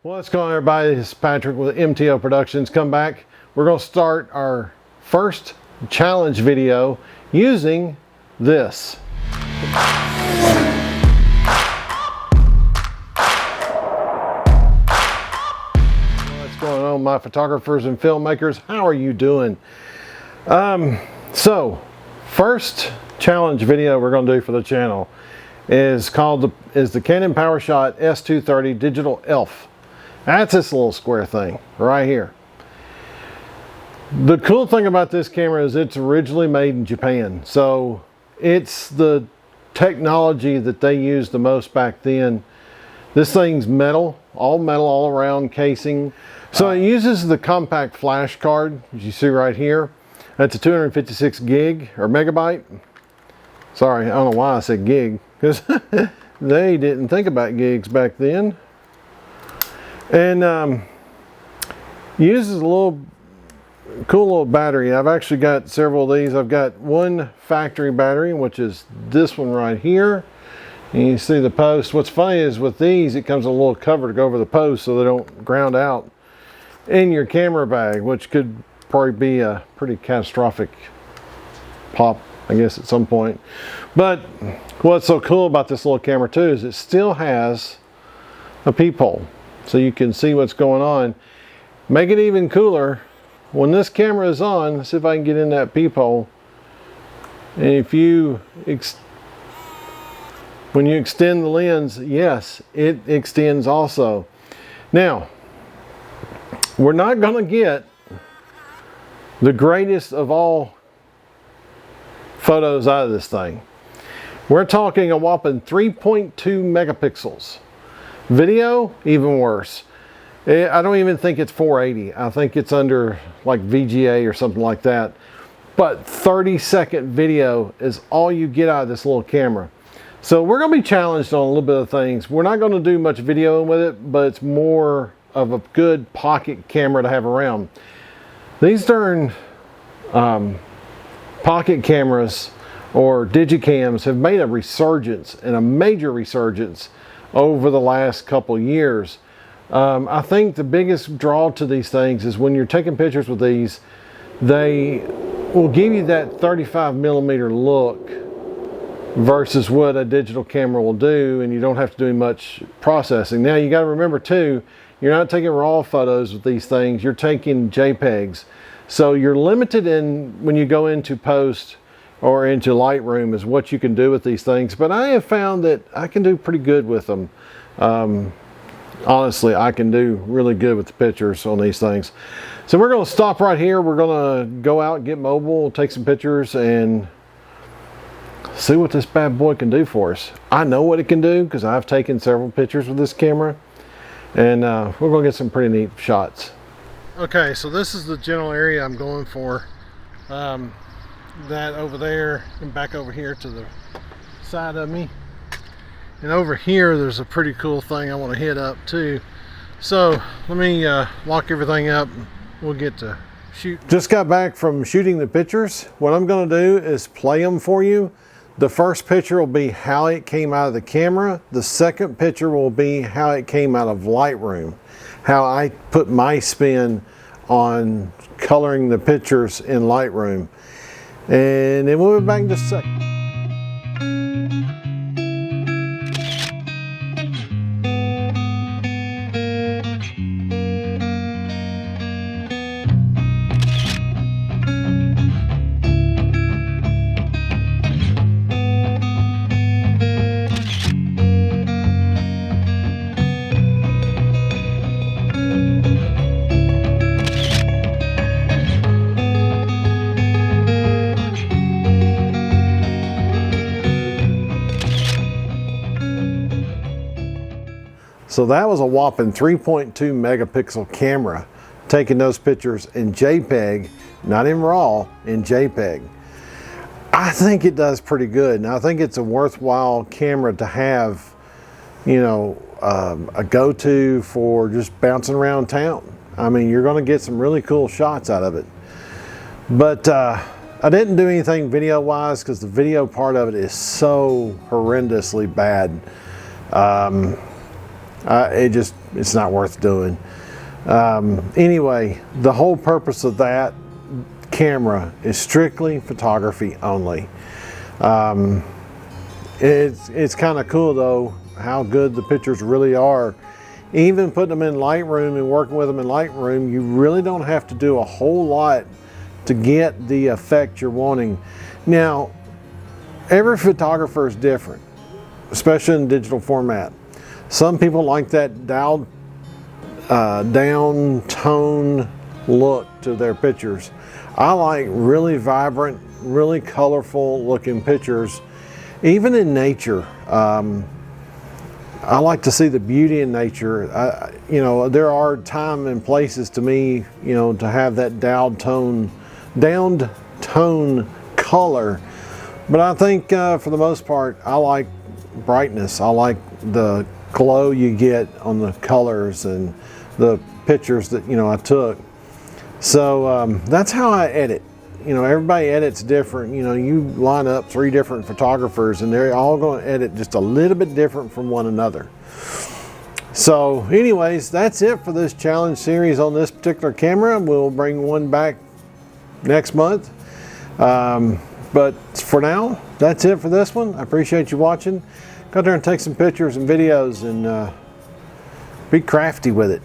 What's going on, everybody? This is Patrick with MTO Productions. Come back. We're going to start our first challenge video using this. What's going on, my photographers and filmmakers? How are you doing? So first challenge video we're going to do for the channel is the Canon PowerShot S230 Digital ELF. That's this little square thing right here. The cool thing about this camera is it's originally made in Japan, so it's the technology that they used the most back then. This thing's metal all around casing. So it uses the compact flash card, as you see right here. That's a 256 gig or megabyte. Sorry, I don't know why I said gig, because they didn't think about gigs back then. And uses a cool little battery. I've actually got several of these. I've got one factory battery, which is this one right here. And you see the post. What's funny is with these, it comes with a little cover to go over the post so they don't ground out in your camera bag, which could probably be a pretty catastrophic pop, I guess, at some point. But what's so cool about this little camera too is it still has a peephole, so you can see what's going on. Make it even cooler, when this camera is on, let's see if I can get in that peephole. And if you when you extend the lens, yes, it extends also. Now, we're not going to get the greatest of all photos out of this thing. We're talking a whopping 3.2 megapixels. Video, even worse. I don't even think it's 480. I think it's under like VGA or something like that. But 30-second video is all you get out of this little camera. So we're going to be challenged on a little bit of things. We're not going to do much video with it, but it's more of a good pocket camera to have around. These darn pocket cameras or digicams have made a resurgence, and a major resurgence, over the last couple years. I think the biggest draw to these things is when you're taking pictures with these, they will give you that 35mm look versus what a digital camera will do, and you don't have to do much processing. Now you got to remember too, you're not taking raw photos with these things, you're taking JPEGs. So you're limited in when you go into post or into Lightroom is what you can do with these things. But I have found that I can do pretty good with them. Honestly, I can do really good with the pictures on these things. So we're going to stop right here. We're going to go out, get mobile, take some pictures, and see what this bad boy can do for us. I know what it can do because I've taken several pictures with this camera, and we're going to get some pretty neat shots. Okay, so this is the general area I'm going for. That over there and back over here to the side of me. And over here there's a pretty cool thing I want to hit up too. So let me lock everything up. We'll get to shoot. Just got back from shooting the pictures. What I'm going to do is play them for you. The first picture will be how it came out of the camera. The second picture will be how it came out of Lightroom. How I put my spin on coloring the pictures in Lightroom. And then we'll be back in just a second. So that was a whopping 3.2 megapixel camera taking those pictures in JPEG, not in RAW, in JPEG. I think it does pretty good, and I think it's a worthwhile camera to have, you know, a go-to for just bouncing around town. I mean, you're going to get some really cool shots out of it. But I didn't do anything video-wise because the video part of it is so horrendously bad. It's not worth doing. Anyway, the whole purpose of that camera is strictly photography only. It's kind of cool though how good the pictures really are. Even putting them in Lightroom and working with them in Lightroom, you really don't have to do a whole lot to get the effect you're wanting. Now, every photographer is different, especially in digital format. Some people like that down tone look to their pictures. I like really vibrant, really colorful looking pictures, even in nature. I like to see the beauty in nature. You know, there are time and places to me, you know, to have that downed tone color. But I think for the most part, I like brightness. I like the glow you get on the colors and the pictures that, you know, I took. So that's how I edit. You know, everybody edits different. You know, you line up 3 different photographers and they're all going to edit just a little bit different from one another. So anyways, that's it for this challenge series on this particular camera. We'll bring one back next month. But for now, that's it for this one. I appreciate you watching. Go out there and take some pictures and videos and be crafty with it.